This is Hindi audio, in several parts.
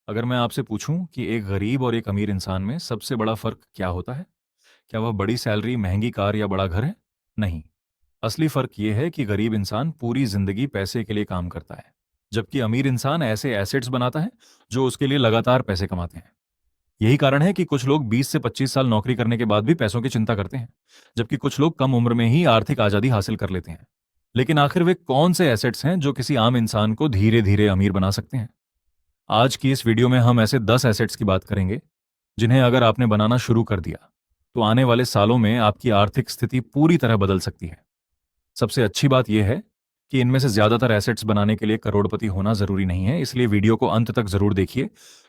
अगर मैं आपसे पूछूं कि एक गरीब और एक अमीर इंसान में सबसे बड़ा फर्क क्या होता है? क्या वह बड़ी सैलरी, महंगी कार या बड़ा घर है? नहीं। असली फर्क यह है कि गरीब इंसान पूरी जिंदगी पैसे के लिए काम करता है, जबकि अमीर इंसान ऐसे एसेट्स बनाता है जो उसके लिए लगातार पैसे कमाते हैं। यही कारण है कि कुछ लोग 20 से 25 साल नौकरी करने के बाद भी पैसों की चिंता करते हैं, जबकि कुछ लोग कम उम्र में ही आर्थिक आजादी हासिल कर लेते हैं। लेकिन आखिर वे कौन से एसेट्स हैं जो किसी आम इंसान को धीरे धीरे अमीर बना सकते हैं? आज की इस वीडियो में हम ऐसे 10 एसेट्स की बात करेंगे जिन्हें अगर आपने बनाना शुरू कर दिया तो आने वाले सालों में आपकी आर्थिक स्थिति पूरी तरह बदल सकती है। सबसे अच्छी बात यह है कि इनमें से ज्यादातर एसेट्स बनाने के लिए करोड़पति होना जरूरी नहीं है, इसलिए वीडियो को अंत तक जरूर देखिए,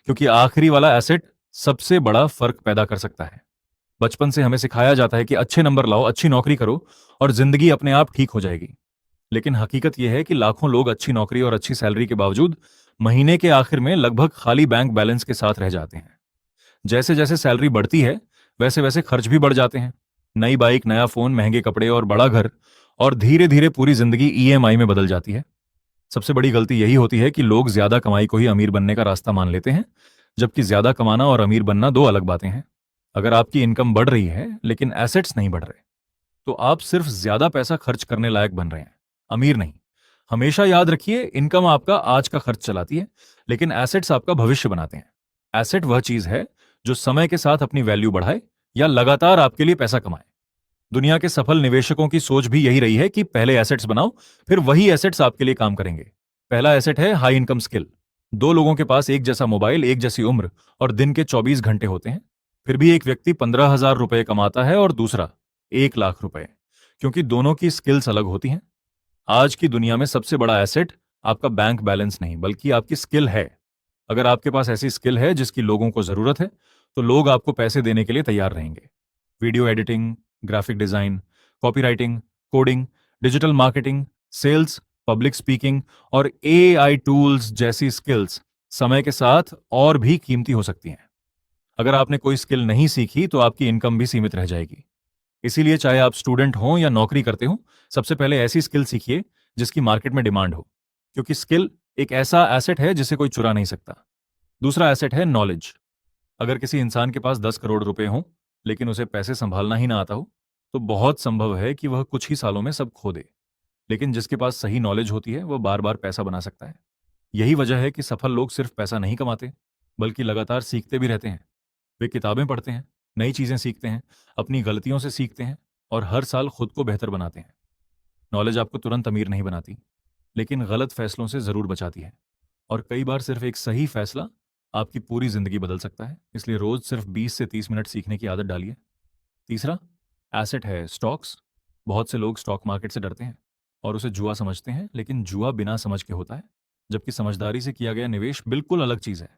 क्योंकि आखिरी वाला एसेट सबसे बड़ा फर्क पैदा कर सकता है। बचपन से हमें सिखाया जाता है कि अच्छे नंबर लाओ, अच्छी नौकरी करो और जिंदगी अपने आप ठीक हो जाएगी। लेकिन हकीकत यह है कि लाखों लोग अच्छी नौकरी और अच्छी सैलरी के बावजूद महीने के आखिर में लगभग खाली बैंक बैलेंस के साथ रह जाते हैं। जैसे जैसे सैलरी बढ़ती है, वैसे वैसे खर्च भी बढ़ जाते हैं। नई बाइक, नया फोन, महंगे कपड़े और बड़ा घर, और धीरे धीरे पूरी जिंदगी ईएमआई में बदल जाती है। सबसे बड़ी गलती यही होती है कि लोग ज्यादा कमाई को ही अमीर बनने का रास्ता मान लेते हैं, जबकि ज्यादा कमाना और अमीर बनना दो अलग बातें हैं। अगर आपकी इनकम बढ़ रही है लेकिन एसेट्स नहीं बढ़ रहे, तो आप सिर्फ ज्यादा पैसा खर्च करने लायक बन रहे हैं, अमीर नहीं। हमेशा याद रखिए, इनकम आपका आज का खर्च चलाती है, लेकिन एसेट्स आपका भविष्य बनाते हैं। एसेट वह चीज है जो समय के साथ अपनी वैल्यू बढ़ाए या लगातार आपके लिए पैसा कमाए। दुनिया के सफल निवेशकों की सोच भी यही रही है कि पहले एसेट्स बनाओ, फिर वही एसेट्स आपके लिए काम करेंगे। पहला एसेट है हाई इनकम स्किल। दो लोगों के पास एक जैसा मोबाइल, एक जैसी उम्र और दिन के 24 घंटे होते हैं, फिर भी एक व्यक्ति 15,000 रुपए कमाता है और दूसरा 1 लाख रुपए, क्योंकि दोनों की स्किल्स अलग होती हैं। आज की दुनिया में सबसे बड़ा एसेट आपका बैंक बैलेंस नहीं, बल्कि आपकी स्किल है। अगर आपके पास ऐसी स्किल है जिसकी लोगों को जरूरत है, तो लोग आपको पैसे देने के लिए तैयार रहेंगे। Video editing, graphic design, copywriting, coding, digital marketing, sales, public speaking और एआई टूल्स जैसी स्किल्स समय के साथ और भी कीमती हो सकती हैं। अगर आपने कोई स्किल नहीं सीखी तो आपकी इनकम भी सीमित रह जाएगी। इसीलिए चाहे आप स्टूडेंट हों या नौकरी करते हो, सबसे पहले ऐसी स्किल सीखिए जिसकी मार्केट में डिमांड हो, क्योंकि स्किल एक ऐसा एसेट है जिसे कोई चुरा नहीं सकता। दूसरा एसेट है नॉलेज। अगर किसी इंसान के पास 10 करोड़ रुपए हों लेकिन उसे पैसे संभालना ही ना आता हो, तो बहुत संभव है कि वह कुछ ही सालों में सब खो दे। लेकिन जिसके पास सही नॉलेज होती है, वह बार बार पैसा बना सकता है। यही वजह है कि सफल लोग सिर्फ पैसा नहीं कमाते, बल्कि लगातार सीखते भी रहते हैं। वे किताबें पढ़ते हैं, नई चीजें सीखते हैं, अपनी गलतियों से सीखते हैं और हर साल खुद को बेहतर बनाते हैं। नॉलेज आपको तुरंत अमीर नहीं बनाती, लेकिन गलत फैसलों से जरूर बचाती है। और कई बार सिर्फ एक सही फैसला आपकी पूरी जिंदगी बदल सकता है। इसलिए रोज सिर्फ 20 से 30 मिनट सीखने की आदत डालिए। तीसरा एसेट है स्टॉक्स। बहुत से लोग स्टॉक मार्केट से डरते हैं और उसे जुआ समझते हैं, लेकिन जुआ बिना समझ के होता है, जबकि समझदारी से किया गया निवेश बिल्कुल अलग चीज है।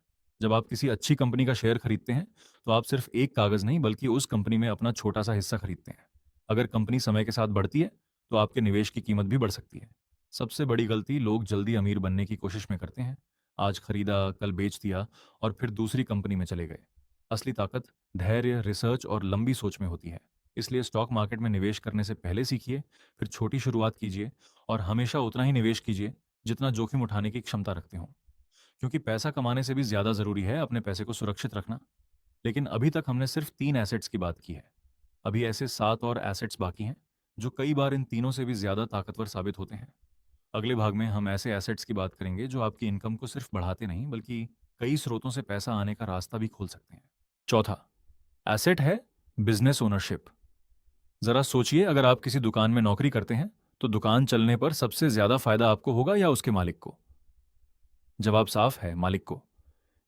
जब आप किसी अच्छी कंपनी का शेयर खरीदते हैं, तो आप सिर्फ एक कागज नहीं, बल्कि उस कंपनी में अपना छोटा सा हिस्सा खरीदते हैं। अगर कंपनी समय के साथ बढ़ती है, तो आपके निवेश की कीमत भी बढ़ सकती है। सबसे बड़ी गलती लोग जल्दी अमीर बनने की कोशिश में करते हैं। आज खरीदा, कल बेच दिया और फिर दूसरी कंपनी में चले गए। असली ताकत धैर्य, रिसर्च और लंबी सोच में होती है। इसलिए स्टॉक मार्केट में निवेश करने से पहले सीखिए, फिर छोटी शुरुआत कीजिए और हमेशा उतना ही निवेश कीजिए जितना जोखिम उठाने की क्षमता रखते हो, क्योंकि पैसा कमाने से भी ज्यादा जरूरी है अपने पैसे को सुरक्षित रखना। लेकिन अभी तक हमने सिर्फ 3 एसेट्स की बात की है। अभी ऐसे 7 और एसेट्स बाकी हैं जो कई बार इन तीनों से भी ज्यादा ताकतवर साबित होते हैं। अगले भाग में हम ऐसे एसेट्स की बात करेंगे जो आपकी इनकम को सिर्फ बढ़ाते नहीं, बल्कि कई स्रोतों से पैसा आने का रास्ता भी खोल सकते हैं। चौथा एसेट है बिजनेस ओनरशिप। जरा सोचिए, अगर आप किसी दुकान में नौकरी करते हैं, तो दुकान चलने पर सबसे ज्यादा फायदा आपको होगा या उसके मालिक को? जवाब साफ है, मालिक को।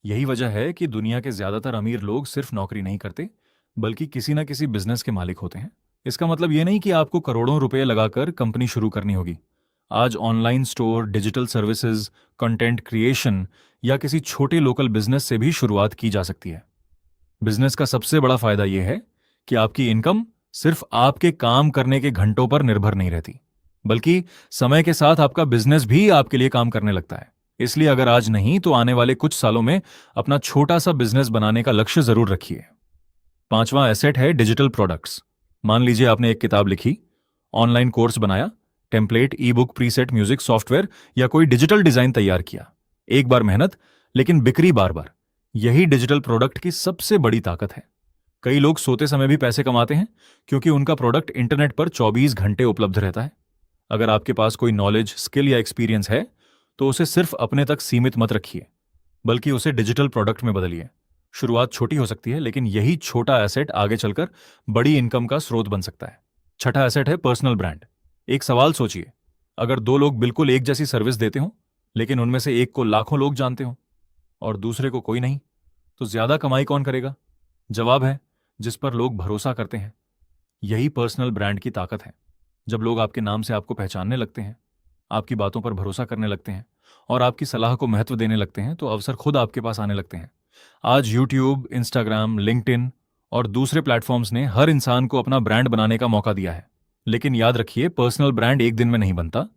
यही वजह है कि दुनिया के ज्यादातर अमीर लोग सिर्फ नौकरी नहीं करते, बल्कि किसी न किसी बिजनेस के मालिक होते हैं। इसका मतलब यह नहीं कि आपको करोड़ों रुपए लगाकर कंपनी शुरू करनी होगी। आज online store, digital services, content creation या किसी छोटे लोकल बिजनेस से भी शुरुआत की जा सकती है। बिजनेस का सबसे बड़ा फायदा यह है कि आपकी इनकम सिर्फ आपके काम करने के घंटों पर निर्भर नहीं रहती, बल्कि समय के साथ आपका बिजनेस भी आपके लिए काम करने लगता है। इसलिए अगर आज नहीं तो आने वाले कुछ सालों में अपना छोटा सा बिजनेस बनाने का लक्ष्य जरूर रखिए। पांचवा एसेट है डिजिटल प्रोडक्ट्स। मान लीजिए आपने एक किताब लिखी, ऑनलाइन कोर्स बनाया, टेम्पलेट, ई बुक, प्रीसेट, म्यूजिक सॉफ्टवेयर या कोई डिजिटल डिजाइन तैयार किया। एक बार मेहनत, लेकिन बिक्री बार बार। यही डिजिटल प्रोडक्ट की सबसे बड़ी ताकत है। कई लोग सोते समय भी पैसे कमाते हैं क्योंकि उनका प्रोडक्ट इंटरनेट पर 24 घंटे उपलब्ध रहता है। अगर आपके पास कोई नॉलेज, स्किल या एक्सपीरियंस है, तो उसे सिर्फ अपने तक सीमित मत रखिए, बल्कि उसे डिजिटल प्रोडक्ट में बदलिए। शुरुआत छोटी हो सकती है, लेकिन यही छोटा एसेट आगे चलकर बड़ी इनकम का स्रोत बन सकता है। छठा एसेट है पर्सनल ब्रांड। एक सवाल सोचिए, अगर दो लोग बिल्कुल एक जैसी सर्विस देते हो, लेकिन उनमें से एक को लाखों लोग जानते हो और दूसरे को कोई नहीं, तो ज्यादा कमाई कौन करेगा? जवाब है, जिस पर लोग भरोसा करते हैं। यही पर्सनल ब्रांड की ताकत है। जब लोग आपके नाम से आपको पहचानने लगते हैं, आपकी बातों पर भरोसा करने लगते हैं और आपकी सलाह को महत्व देने लगते हैं, तो अवसर खुद आपके पास आने लगते हैं। आज यूट्यूब, इंस्टाग्राम, लिंक्डइन और दूसरे प्लेटफॉर्म्स ने हर इंसान को अपना ब्रांड बनाने का मौका दिया है। लेकिन याद रखिए, पर्सनल ब्रांड एक दिन में नहीं बनता,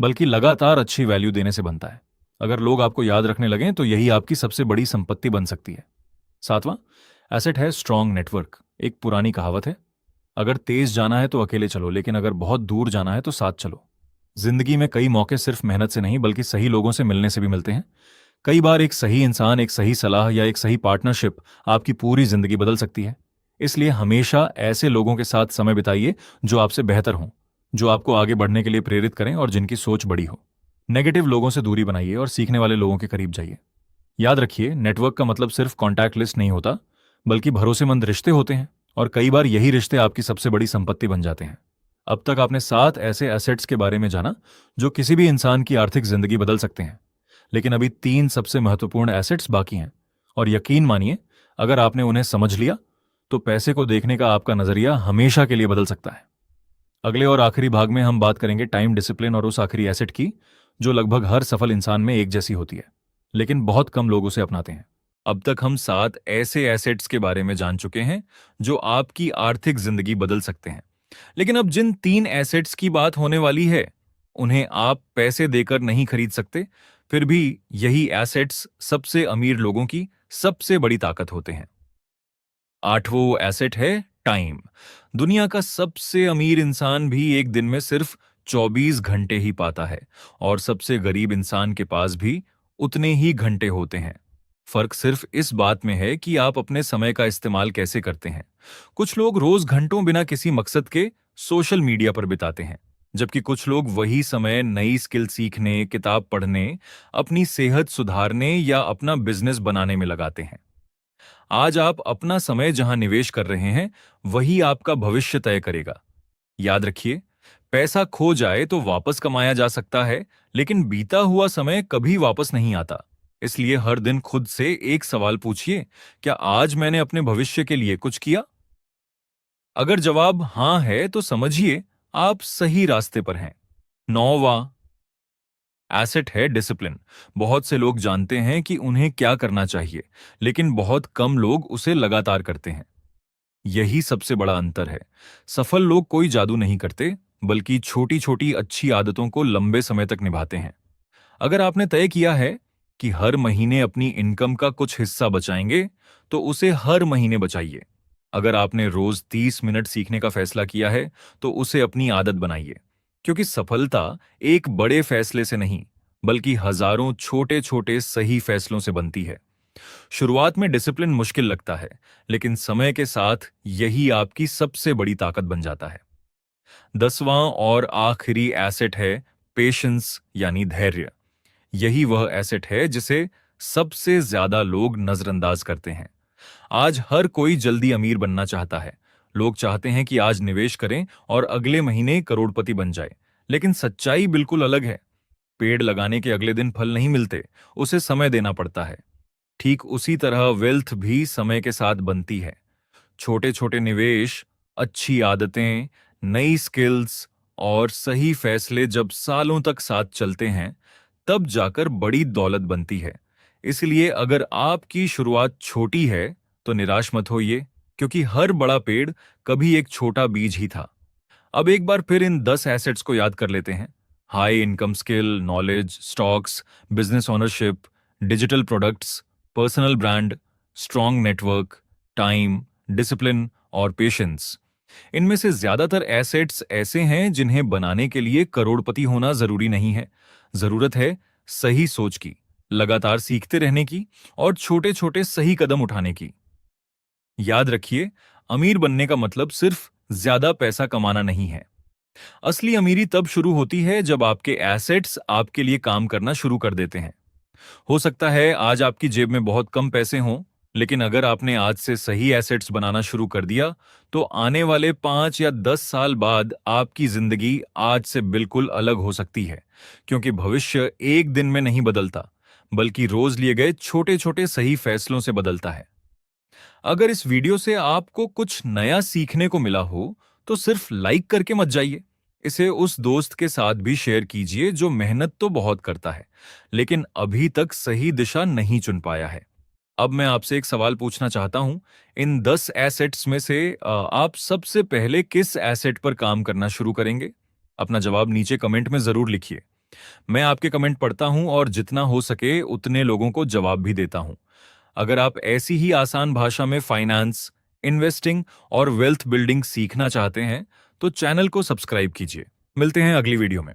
बल्कि लगातार अच्छी वैल्यू देने से बनता है। अगर लोग आपको याद रखने लगें, तो यही आपकी सबसे बड़ी संपत्ति बन सकती है। सातवां एसेट है स्ट्रॉन्ग नेटवर्क। एक पुरानी कहावत है, अगर तेज जाना है तो अकेले चलो, लेकिन अगर बहुत दूर जाना है तो साथ चलो। जिंदगी में कई मौके सिर्फ मेहनत से नहीं, बल्कि सही लोगों से मिलने से भी मिलते हैं। कई बार एक सही इंसान, एक सही सलाह या एक सही पार्टनरशिप आपकी पूरी जिंदगी बदल सकती है। इसलिए हमेशा ऐसे लोगों के साथ समय बिताइए जो आपसे बेहतर हों, जो आपको आगे बढ़ने के लिए प्रेरित करें और जिनकी सोच बड़ी हो। नेगेटिव लोगों से दूरी बनाइए और सीखने वाले लोगों के करीब जाइए। याद रखिए, नेटवर्क का मतलब सिर्फ कॉन्टैक्ट लिस्ट नहीं होता, बल्कि भरोसेमंद रिश्ते होते हैं, और कई बार यही रिश्ते आपकी सबसे बड़ी संपत्ति बन जाते हैं। अब तक आपने 7 ऐसे एसेट्स के बारे में जाना जो किसी भी इंसान की आर्थिक जिंदगी बदल सकते हैं। लेकिन अभी 3 सबसे महत्वपूर्ण एसेट्स बाकी हैं, और यकीन मानिए, अगर आपने उन्हें समझ लिया, तो पैसे को देखने का आपका नजरिया हमेशा के लिए बदल सकता है। अगले और आखिरी भाग में हम बात करेंगे टाइम डिसिप्लिन और उस आखिरी एसेट की, जो लगभग हर सफल इंसान में एक जैसी होती है, लेकिन बहुत कम लोग उसे अपनाते हैं। अब तक हम 7 ऐसे एसेट्स के बारे में जान चुके हैं जो आपकी आर्थिक जिंदगी बदल सकते हैं। लेकिन अब जिन 3 एसेट्स की बात होने वाली है, उन्हें आप पैसे देकर नहीं खरीद सकते। फिर भी यही एसेट्स सबसे अमीर लोगों की सबसे बड़ी ताकत होते हैं। 8वां एसेट है टाइम। दुनिया का सबसे अमीर इंसान भी एक दिन में सिर्फ 24 घंटे ही पाता है, और सबसे गरीब इंसान के पास भी उतने ही घंटे होते हैं। फर्क सिर्फ इस बात में है कि आप अपने समय का इस्तेमाल कैसे करते हैं। कुछ लोग रोज घंटों बिना किसी मकसद के सोशल मीडिया पर बिताते हैं, जबकि कुछ लोग वही समय नई स्किल सीखने, किताब पढ़ने, अपनी सेहत सुधारने या अपना बिजनेस बनाने में लगाते हैं। आज आप अपना समय जहां निवेश कर रहे हैं, वही आपका भविष्य तय करेगा। याद रखिए, पैसा खो जाए तो वापस कमाया जा सकता है, लेकिन बीता हुआ समय कभी वापस नहीं आता। इसलिए हर दिन खुद से एक सवाल पूछिए, क्या आज मैंने अपने भविष्य के लिए कुछ किया? अगर जवाब हां है, तो समझिए आप सही रास्ते पर हैं। 9वां एसेट है डिसिप्लिन। बहुत से लोग जानते हैं कि उन्हें क्या करना चाहिए, लेकिन बहुत कम लोग उसे लगातार करते हैं। यही सबसे बड़ा अंतर है। सफल लोग कोई जादू नहीं करते, बल्कि छोटी छोटी अच्छी आदतों को लंबे समय तक निभाते हैं। अगर आपने तय किया है कि हर महीने अपनी इनकम का कुछ हिस्सा बचाएंगे, तो उसे हर महीने बचाइए। अगर आपने रोज 30 मिनट सीखने का फैसला किया है, तो उसे अपनी आदत बनाइए। क्योंकि सफलता एक बड़े फैसले से नहीं, बल्कि हजारों छोटे छोटे सही फैसलों से बनती है। शुरुआत में डिसिप्लिन मुश्किल लगता है, लेकिन समय के साथ यही आपकी सबसे बड़ी ताकत बन जाता है। 10वां और आखिरी एसेट है पेशेंस, यानी धैर्य। यही वह एसेट है जिसे सबसे ज्यादा लोग नजरअंदाज करते हैं। आज हर कोई जल्दी अमीर बनना चाहता है। लोग चाहते हैं कि आज निवेश करें और अगले महीने करोड़पति बन जाए। लेकिन सच्चाई बिल्कुल अलग है। पेड़ लगाने के अगले दिन फल नहीं मिलते, उसे समय देना पड़ता है। ठीक उसी तरह वेल्थ भी समय के साथ बनती है। छोटे छोटे निवेश, अच्छी आदतें, नई स्किल्स और सही फैसले जब सालों तक साथ चलते हैं, तब जाकर बड़ी दौलत बनती है। इसलिए अगर आपकी शुरुआत छोटी है, तो निराश मत होइए, क्योंकि हर बड़ा पेड़ कभी एक छोटा बीज ही था। अब एक बार फिर इन 10 एसेट्स को याद कर लेते हैं। High income skill, knowledge, stocks, business ownership, digital products, personal brand, strong network, time, discipline और पेशेंस। इनमें से ज्यादातर एसेट्स ऐसे हैं जिन्हें बनाने के लिए करोड़पति होना जरूरी नहीं है। जरूरत है सही सोच की, लगातार सीखते रहने की और छोटे छोटे सही कदम उठाने की। याद रखिए, अमीर बनने का मतलब सिर्फ ज्यादा पैसा कमाना नहीं है। असली अमीरी तब शुरू होती है जब आपके एसेट्स आपके लिए काम करना शुरू कर देते हैं। हो सकता है आज आपकी जेब में बहुत कम पैसे हों, लेकिन अगर आपने आज से सही एसेट्स बनाना शुरू कर दिया, तो आने वाले 5 या 10 साल बाद आपकी जिंदगी आज से बिल्कुल अलग हो सकती है, क्योंकि भविष्य एक दिन में नहीं बदलता, बल्कि रोज लिए गए छोटे छोटे सही फैसलों से बदलता है। अगर इस वीडियो से आपको कुछ नया सीखने को मिला हो, तो सिर्फ लाइक करके मत जाइए। इसे उस दोस्त के साथ भी शेयर कीजिए जो मेहनत तो बहुत करता है, लेकिन अभी तक सही दिशा नहीं चुन पाया है। अब मैं आपसे एक सवाल पूछना चाहता हूं, इन 10 एसेट्स में से आप सबसे पहले किस एसेट पर काम करना शुरू करेंगे? अपना जवाब नीचे कमेंट में जरूर लिखिए। मैं आपके कमेंट पढ़ता हूं और जितना हो सके उतने लोगों को जवाब भी देता हूं। अगर आप ऐसी ही आसान भाषा में फाइनेंस, इन्वेस्टिंग और वेल्थ बिल्डिंग सीखना चाहते हैं, तो चैनल को सब्सक्राइब कीजिए। मिलते हैं अगली वीडियो में।